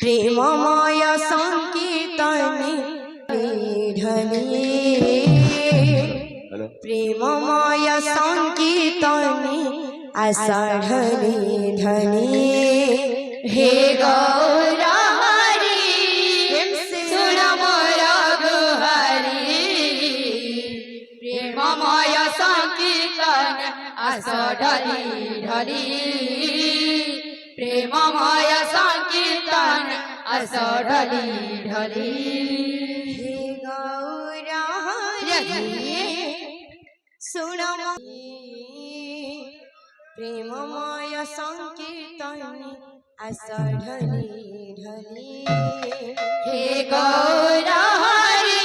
प्रेममय संकीर्तने ढले प्रेममय संकीर्तने आषाढले ढले हे गौरा हरि सुन मोर गुहारी प्रेममय संकीर्तन आषाढले ढले प्रेममय संकीर्तन आषाढले ढले हे गौरा हरि सुन प्रेममय संकीर्तन आषाढले ढले हे गौरा हरि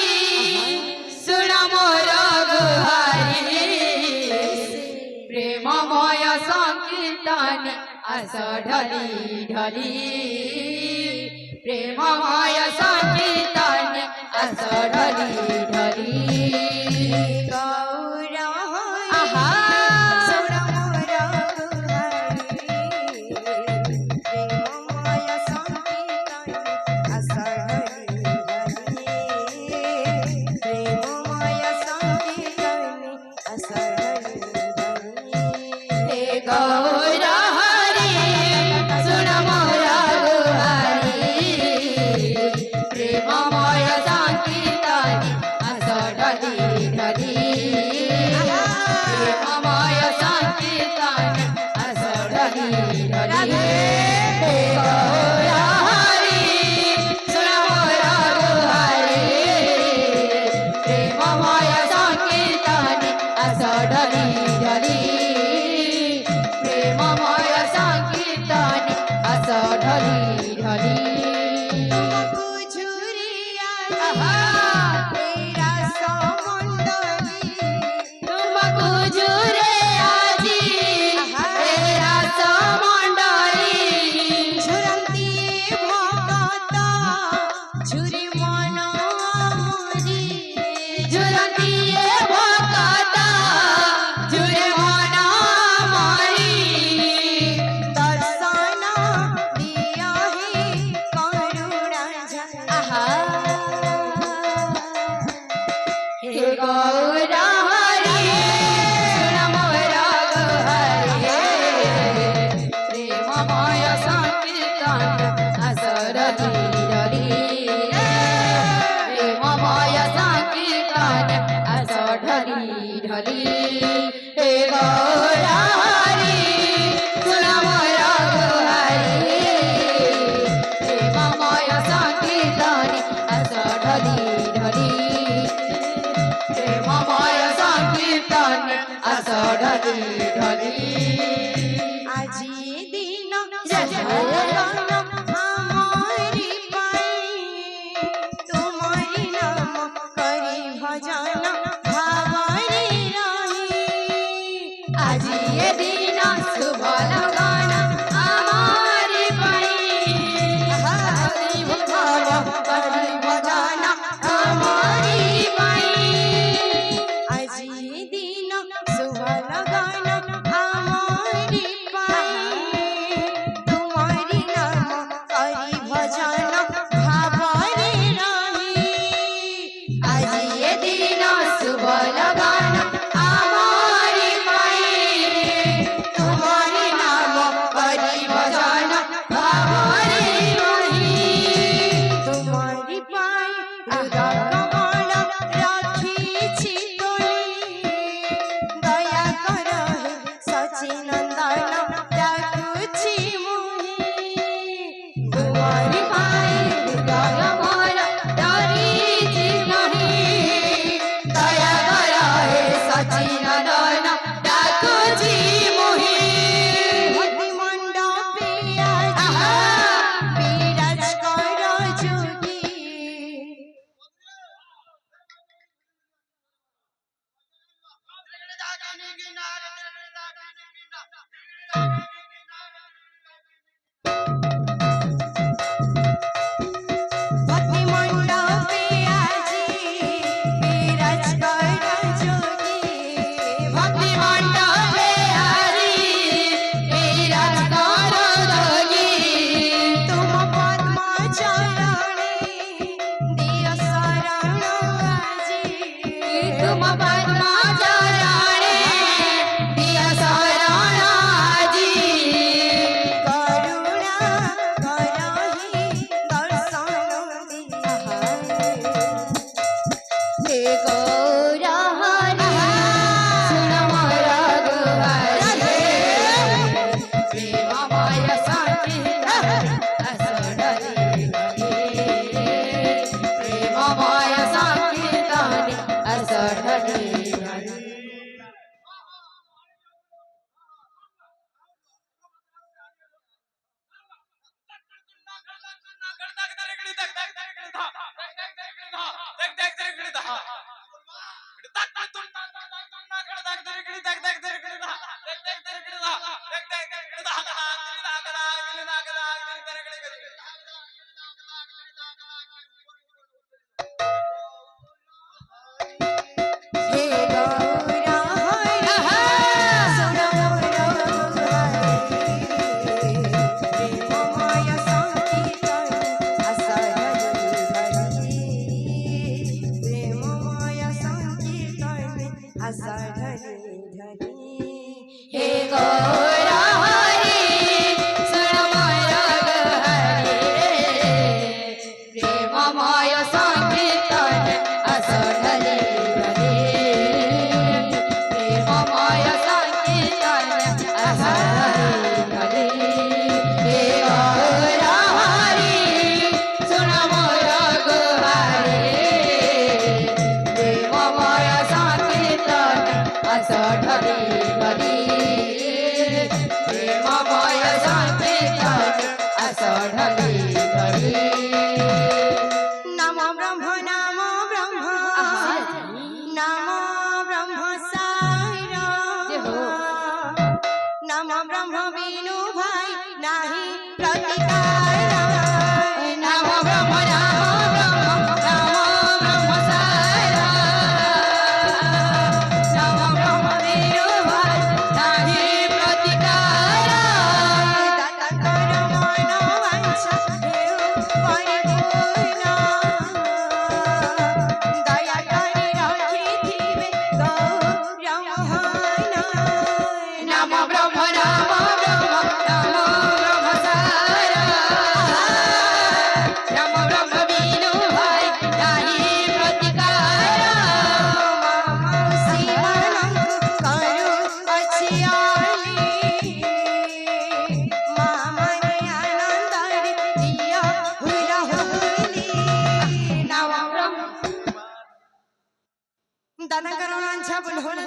सुन मोर गुहारी प्रेममय संकीर्तन आषाढले ढले प्रेममय संकीर्तन आषाढले ढले गौरा सुन मोर गुहारी प्रेममय संकीर्तन आषाढले ढले प्रेममय संकीर्तन आषाढले ढले हे गौरा सुन मोर गुहारी प्रेममय संकीर्तन आषाढले ढले प्रेममय संकीर्तन आषाढले ढले हे गौरा हरि सुन मोर गुहारी प्रेममय संकीर्तन आषाढले ढले प्रेममय संकीर्तन आषाढले ढले तुमको झुरिया तेरा समंदरी तुमको झुरे आजी तेरा समंदरी झुरंती भगत झुरी मन मोरी झुरंती भगत झुरे मन मोरी दर्शन दिया हे करुणा हे गौरा हरि सुन मोर गुहारी प्रेममय संकीर्तन आषाढले ढले प्रेममय संकीर्तन आषाढले ढले हे गौरा हरि सुन मोर गुहारी प्रेममय संकीर्तन आषाढले ढले प्रेममय संकीर्तन आषाढले ढले আজি दिन जगन हमारी पाई तुम्हारी नाम करी भजन भावरी रही আজি दिन शुभ लगन हमारी पाई हरि भजन करी भजन हमारी पाई আজি दिन शुभ लगन हमारी हे गौरा हरी सुरवर प्रेममय संकीर्तन प्रेममय संकीर्तन असा धरी धरी हे गौरा हरी सुरवर प्रेममय संकीर्तन असा धरी प्रेममय संकीर्तन असा धरी हे गौरा हरी सुरवर प्रेममय संकीर्तन असा धरी प्रेममय संकीर्तन असा धरी नमो ब्रह्म नमो ब्रह्म नमो ब्रह्म साईरा नमो ब्रह्म बिनु भाई नाही प्रतिकार नमो ब्रह्म नमो ब्रह्म साईरा नमो ब्रह्म बिनु भाई नाही प्रतिकार दाता कर मन वांछा देव परिपूर्ण दया करी रखिथिबे गौरा मोहन नमो ब्रह्म नमो ब्रह्म सारा नमो ब्रह्म बिनु भाई नाही प्रतिकार शिवानंद करू अछियाली मामने आनंद दिया हुरा हुली नमो ब्रह्म दादा करुणांच्या बुलहोण